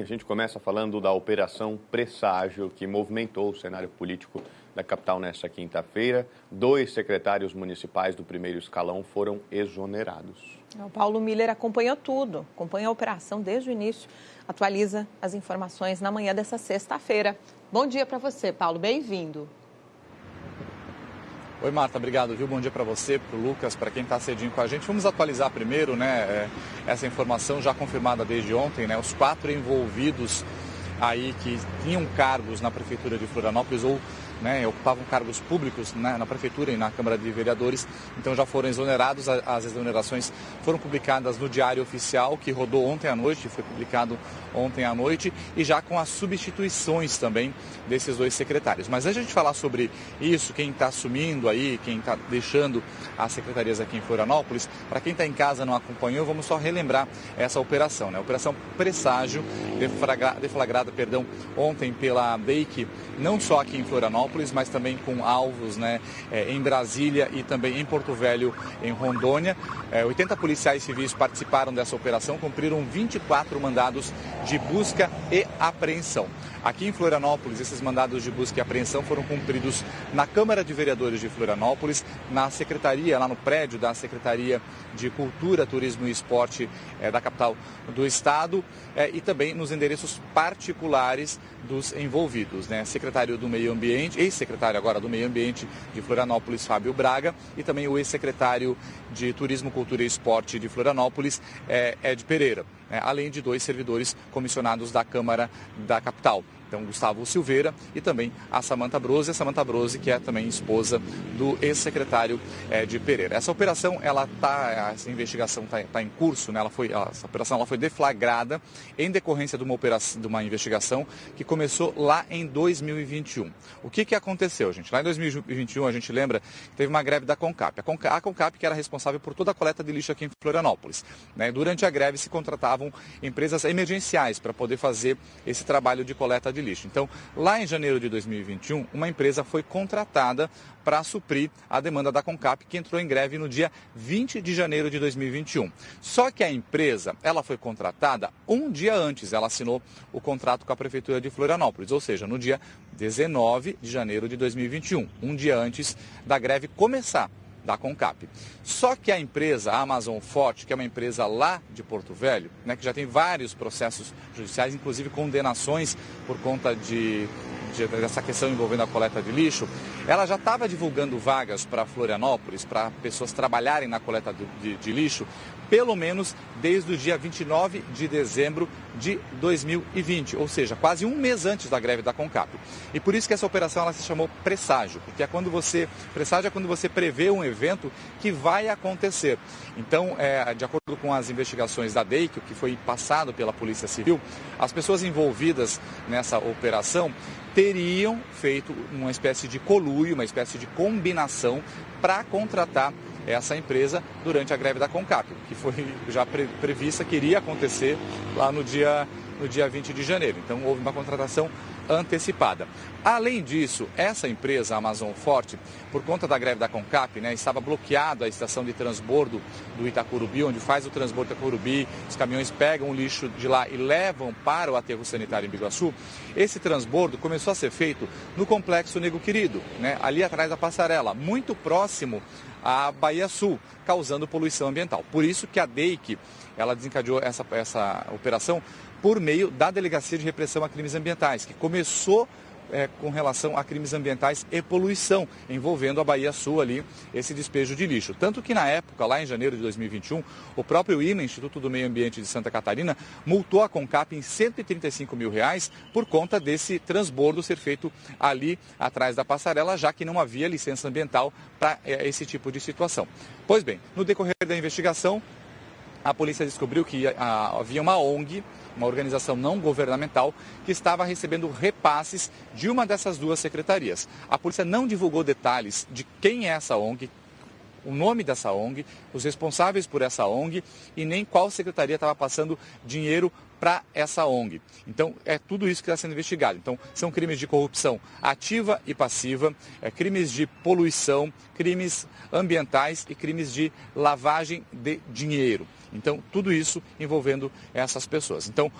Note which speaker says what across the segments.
Speaker 1: A gente começa falando da Operação Presságio, que movimentou o cenário político da capital nesta quinta-feira. 2 secretários municipais do primeiro escalão foram exonerados.
Speaker 2: O Paulo Miller acompanha tudo, acompanha a operação desde o início, atualiza as informações na manhã dessa sexta-feira. Bom dia para você, Paulo, bem-vindo.
Speaker 3: Oi, Marta, obrigado, viu? Bom dia para você, para o Lucas, para quem está cedinho com a gente. Vamos atualizar primeiro, essa informação já confirmada desde ontem, os 4 envolvidos aí que tinham cargos na Prefeitura de Florianópolis ou ocupavam cargos públicos na Prefeitura e na Câmara de Vereadores, então já foram exonerados. As exonerações foram publicadas no Diário Oficial, que rodou ontem à noite, foi publicado ontem à noite, e já com as substituições também desses 2 secretários. Mas antes de a gente falar sobre isso, quem está assumindo aí, quem está deixando as secretarias aqui em Florianópolis, para quem está em casa e não acompanhou, vamos só relembrar essa operação, A Operação Presságio, deflagrada ontem pela DEIC, não só aqui em Florianópolis, mas também com alvos em Brasília e também em Porto Velho, em Rondônia. 80 policiais civis participaram dessa operação, cumpriram 24 mandados de busca e apreensão. Aqui em Florianópolis, esses mandados de busca e apreensão foram cumpridos na Câmara de Vereadores de Florianópolis, na Secretaria, lá no prédio da Secretaria de Cultura, Turismo e Esporte da capital do estado, e também nos endereços particulares dos envolvidos, Secretário do Meio Ambiente, ex-secretário agora do Meio Ambiente de Florianópolis, Fábio Braga, e também o ex-secretário de Turismo, Cultura e Esporte de Florianópolis, Ed Pereira, além de 2 servidores comissionados da Câmara da capital. Então, Gustavo Silveira e também a Samanta Brose, que é também esposa do ex-secretário de Pereira. Essa operação, essa investigação está em curso, essa operação foi deflagrada em decorrência de uma investigação que começou lá em 2021. O que aconteceu, gente? Lá em 2021, a gente lembra que teve uma greve da CONCAP. A CONCAP que era responsável por toda a coleta de lixo aqui em Florianópolis. Durante a greve se contratavam empresas emergenciais para poder fazer esse trabalho de coleta de lixo. Então, lá em janeiro de 2021, uma empresa foi contratada para suprir a demanda da CONCAP, que entrou em greve no dia 20 de janeiro de 2021. Só que a empresa, ela foi contratada um dia antes, ela assinou o contrato com a Prefeitura de Florianópolis, ou seja, no dia 19 de janeiro de 2021, um dia antes da greve começar, da CONCAP. Só que a empresa, a Amazon Forte, que é uma empresa lá de Porto Velho, que já tem vários processos judiciais, inclusive condenações por conta dessa questão envolvendo a coleta de lixo, ela já estava divulgando vagas para Florianópolis, para pessoas trabalharem na coleta de lixo, pelo menos desde o dia 29 de dezembro de 2020, ou seja, quase um mês antes da greve da CONCAP. E por isso que essa operação ela se chamou Presságio, porque presságio é quando você prevê um evento que vai acontecer. Então, de acordo com as investigações da DEIC, que foi passado pela Polícia Civil, as pessoas envolvidas nessa operação teriam feito uma espécie de conluio, uma espécie de combinação para contratar essa empresa durante a greve da CONCAP, que foi já prevista, que iria acontecer lá no dia 20 de janeiro. Então, houve uma contratação antecipada. Além disso, essa empresa, a Amazon Forte, por conta da greve da CONCAP, estava bloqueada a estação de transbordo do Itacurubi, onde faz o transbordo do Itacurubi, os caminhões pegam o lixo de lá e levam para o aterro sanitário em Biguaçu. Esse transbordo começou a ser feito no Complexo Nego Querido, ali atrás da passarela, muito próximo à Baía Sul, causando poluição ambiental. Por isso que a DEIC, ela desencadeou essa operação por meio da Delegacia de Repressão a Crimes Ambientais, que começou com relação a crimes ambientais e poluição, envolvendo a Baía Sul ali, esse despejo de lixo. Tanto que na época, lá em janeiro de 2021, o próprio IMA, Instituto do Meio Ambiente de Santa Catarina, multou a CONCAP em R$135 mil por conta desse transbordo ser feito ali atrás da passarela, já que não havia licença ambiental para esse tipo de situação. Pois bem, no decorrer da investigação, a polícia descobriu que havia uma ONG, uma organização não governamental, que estava recebendo repasses de uma dessas 2 secretarias. A polícia não divulgou detalhes de quem é essa ONG, o nome dessa ONG, os responsáveis por essa ONG e nem qual secretaria estava passando dinheiro para essa ONG. Então, é tudo isso que está sendo investigado. Então, são crimes de corrupção ativa e passiva, crimes de poluição, crimes ambientais e crimes de lavagem de dinheiro. Então, tudo isso envolvendo essas pessoas. Então,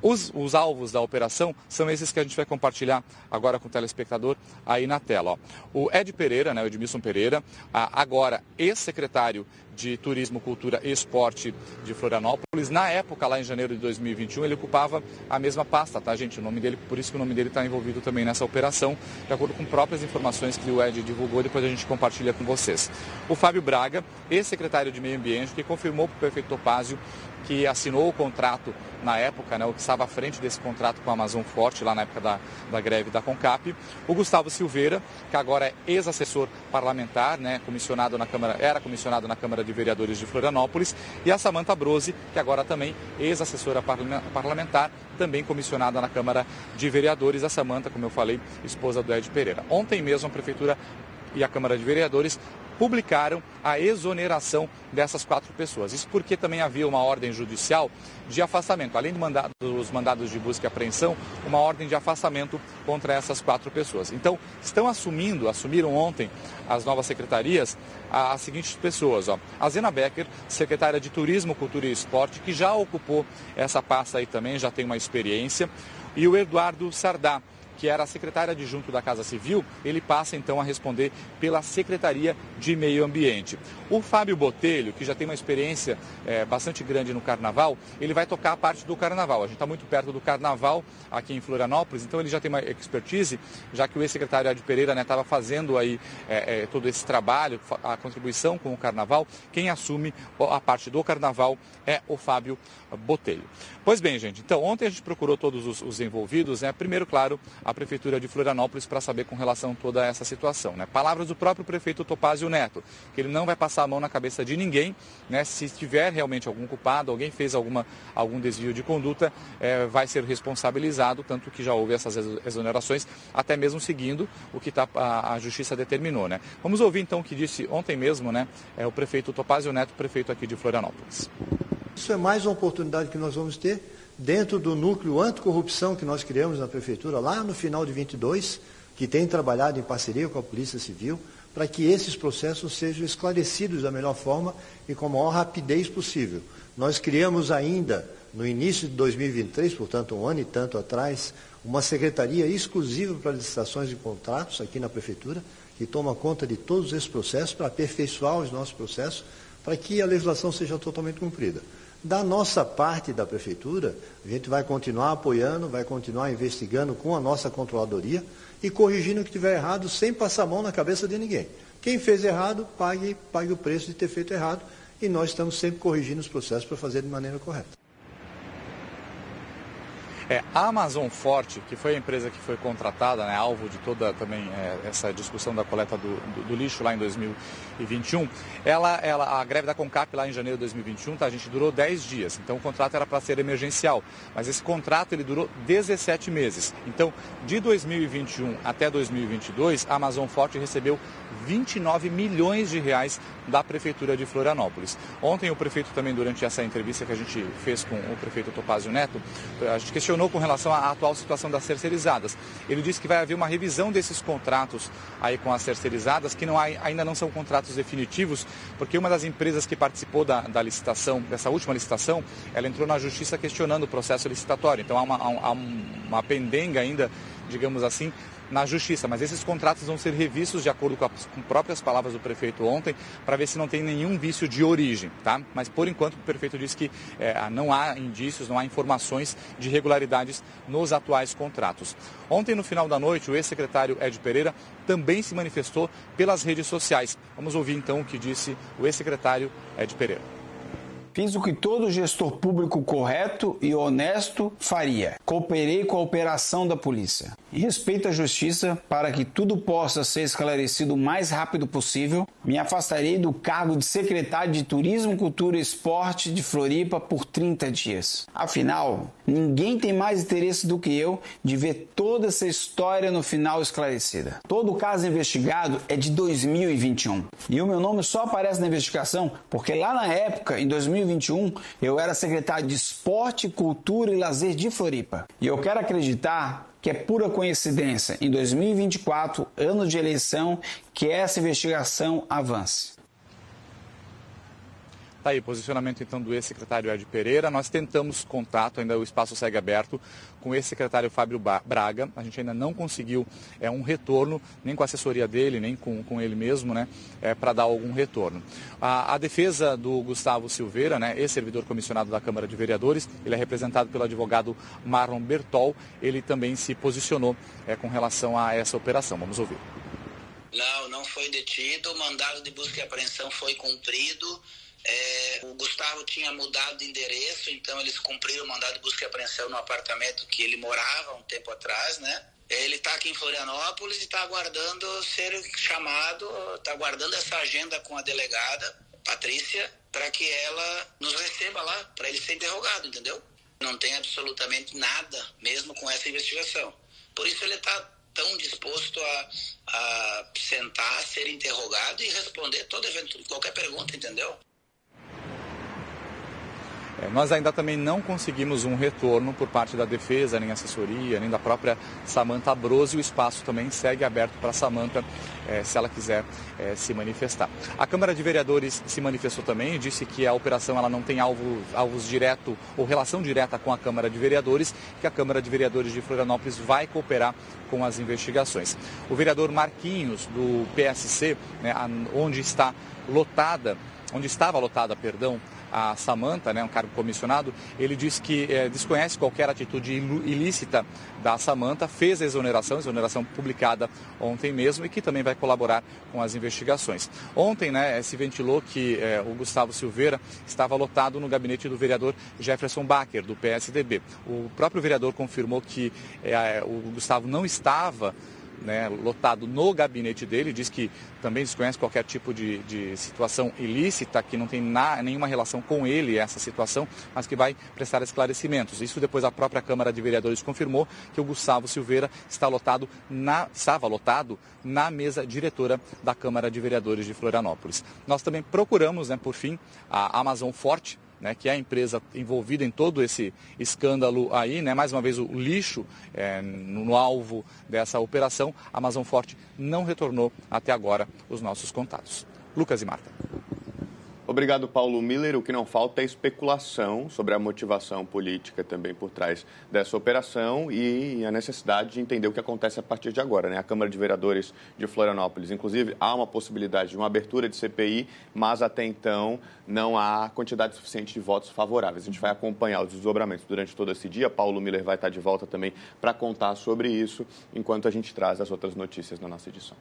Speaker 3: Os alvos da operação são esses que a gente vai compartilhar agora com o telespectador aí na tela. Ó. O Ed Pereira, né, o Edmilson Pereira, agora ex-secretário de Turismo, Cultura e Esporte de Florianópolis. Na época, lá em janeiro de 2021, ele ocupava a mesma pasta, tá, gente? O nome dele, por isso que o nome dele está envolvido também nessa operação, de acordo com próprias informações que o Ed divulgou, depois a gente compartilha com vocês. O Fábio Braga, ex-secretário de Meio Ambiente, que confirmou para o prefeito Topázio que assinou o contrato na época, né, o que estava à frente desse contrato com a Amazon Forte, lá na época da greve da CONCAP. O Gustavo Silveira, que agora é ex-assessor parlamentar, né, era comissionado na Câmara de Vereadores de Florianópolis. E a Samantha Brose, que agora também ex-assessora parlamentar, também comissionada na Câmara de Vereadores. A Samantha, como eu falei, esposa do Ed Pereira. Ontem mesmo a Prefeitura e a Câmara de Vereadores publicaram a exoneração dessas 4 pessoas. Isso porque também havia uma ordem judicial de afastamento, além dos mandados de busca e apreensão, uma ordem de afastamento contra essas 4 pessoas. Então, assumiram ontem as novas secretarias as seguintes pessoas. Ó. A Zena Becker, secretária de Turismo, Cultura e Esporte, que já ocupou essa pasta aí também, já tem uma experiência, e o Eduardo Sardá, que era a secretária adjunto da Casa Civil, ele passa então a responder pela Secretaria de Meio Ambiente. O Fábio Botelho, que já tem uma experiência bastante grande no Carnaval, ele vai tocar a parte do Carnaval. A gente está muito perto do Carnaval aqui em Florianópolis, então ele já tem uma expertise, já que o ex-secretário Ed Pereira estava fazendo aí todo esse trabalho, a contribuição com o Carnaval. Quem assume a parte do Carnaval é o Fábio Botelho. Pois bem, gente, então ontem a gente procurou todos os envolvidos, né? Primeiro, claro, a Prefeitura de Florianópolis para saber com relação a toda essa situação, né? Palavras do próprio prefeito Topázio Neto, que ele não vai passar a mão na cabeça de ninguém, né? Se tiver realmente algum culpado, alguém fez algum desvio de conduta, vai ser responsabilizado, tanto que já houve essas exonerações, até mesmo seguindo o que a Justiça determinou, né? Vamos ouvir então o que disse ontem mesmo, né? O prefeito Topázio Neto, prefeito aqui de Florianópolis.
Speaker 4: Isso é mais uma oportunidade que nós vamos ter dentro do núcleo anticorrupção que nós criamos na Prefeitura, lá no final de 22, que tem trabalhado em parceria com a Polícia Civil, para que esses processos sejam esclarecidos da melhor forma e com a maior rapidez possível. Nós criamos ainda, no início de 2023, portanto, um ano e tanto atrás, uma secretaria exclusiva para licitações e contratos aqui na Prefeitura, que toma conta de todos esses processos, para aperfeiçoar os nossos processos, para que a legislação seja totalmente cumprida. Da nossa parte da Prefeitura, a gente vai continuar apoiando, vai continuar investigando com a nossa controladoria e corrigindo o que tiver errado sem passar a mão na cabeça de ninguém. Quem fez errado, pague o preço de ter feito errado e nós estamos sempre corrigindo os processos para fazer de maneira correta.
Speaker 3: A Amazon Forte, que foi a empresa que foi contratada, né, alvo de toda também essa discussão da coleta do lixo lá em 2021, a greve da CONCAP lá em janeiro de 2021, tá, a gente durou 10 dias, então o contrato era para ser emergencial, mas esse contrato ele durou 17 meses. Então, de 2021 até 2022, a Amazon Forte recebeu 29 milhões de reais da Prefeitura de Florianópolis. Ontem o prefeito também, durante essa entrevista que a gente fez com o prefeito Topázio Neto, a gente questionou com relação à atual situação das terceirizadas. Ele disse que vai haver uma revisão desses contratos aí com as terceirizadas, que ainda não são contratos definitivos, porque uma das empresas que participou da licitação, dessa última licitação, ela entrou na justiça questionando o processo licitatório. Então há uma pendenga ainda, digamos assim, na Justiça, mas esses contratos vão ser revistos de acordo com próprias palavras do prefeito ontem, para ver se não tem nenhum vício de origem, tá? Mas por enquanto o prefeito disse que não há indícios, não há informações de irregularidades nos atuais contratos. Ontem, no final da noite, o ex-secretário Ed Pereira também se manifestou pelas redes sociais. Vamos ouvir então o que disse o ex-secretário Ed Pereira.
Speaker 5: Fiz o que todo gestor público correto e honesto faria. Cooperei com a operação da polícia. Em respeito à justiça, para que tudo possa ser esclarecido o mais rápido possível, me afastarei do cargo de secretário de Turismo, Cultura e Esporte de Floripa por 30 dias. Afinal, ninguém tem mais interesse do que eu de ver toda essa história no final esclarecida. Todo o caso investigado é de 2021. E o meu nome só aparece na investigação porque lá na época, em 2021, eu era secretário de Esporte, Cultura e Lazer de Floripa. E eu quero acreditar que é pura coincidência, em 2024, ano de eleição, que essa investigação avance.
Speaker 3: Tá aí, posicionamento então do ex-secretário Ed Pereira. Nós tentamos contato, ainda o espaço segue aberto, com o ex-secretário Fábio Braga. A gente ainda não conseguiu um retorno, nem com a assessoria dele, nem com ele mesmo, né, para dar algum retorno. A defesa do Gustavo Silveira, né, ex-servidor comissionado da Câmara de Vereadores, ele é representado pelo advogado Marlon Bertol. Ele também se posicionou com relação a essa operação. Vamos ouvir.
Speaker 6: Não foi detido, o mandado de busca e apreensão foi cumprido. O Gustavo tinha mudado de endereço, então eles cumpriram o mandado de busca e apreensão no apartamento que ele morava um tempo atrás, né? Ele está aqui em Florianópolis e está aguardando ser chamado, está aguardando essa agenda com a delegada, Patrícia, para que ela nos receba lá, para ele ser interrogado, entendeu? Não tem absolutamente nada, mesmo com essa investigação. Por isso ele está tão disposto a sentar, ser interrogado e responder qualquer pergunta, entendeu?
Speaker 3: Nós ainda também não conseguimos um retorno por parte da defesa, nem assessoria, nem da própria Samantha Abrosio. O espaço também segue aberto para a Samantha, se ela quiser se manifestar. A Câmara de Vereadores se manifestou também e disse que a operação ela não tem alvos direto ou relação direta com a Câmara de Vereadores, que a Câmara de Vereadores de Florianópolis vai cooperar com as investigações. O vereador Marquinhos, do PSC, né, onde estava lotada, a Samantha, né, um cargo comissionado, ele disse que desconhece qualquer atitude ilícita da Samantha, fez a exoneração publicada ontem mesmo e que também vai colaborar com as investigações. Ontem, né, se ventilou que o Gustavo Silveira estava lotado no gabinete do vereador Jefferson Bacher, do PSDB. O próprio vereador confirmou que o Gustavo não estava, né, lotado no gabinete dele, diz que também desconhece qualquer tipo de situação ilícita, que não tem nenhuma relação com ele essa situação, mas que vai prestar esclarecimentos. Isso depois a própria Câmara de Vereadores confirmou que o Gustavo Silveira estava lotado na mesa diretora da Câmara de Vereadores de Florianópolis. Nós também procuramos, né, por fim, a Amazon Forte, né, que é a empresa envolvida em todo esse escândalo aí, né, mais uma vez o lixo no alvo dessa operação. A Amazon Forte não retornou até agora os nossos contatos. Lucas e Marta.
Speaker 1: Obrigado, Paulo Miller. O que não falta é especulação sobre a motivação política também por trás dessa operação e a necessidade de entender o que acontece a partir de agora, né? A Câmara de Vereadores de Florianópolis, inclusive, há uma possibilidade de uma abertura de CPI, mas até então não há quantidade suficiente de votos favoráveis. A gente vai acompanhar os desdobramentos durante todo esse dia. Paulo Miller vai estar de volta também para contar sobre isso, enquanto a gente traz as outras notícias na nossa edição.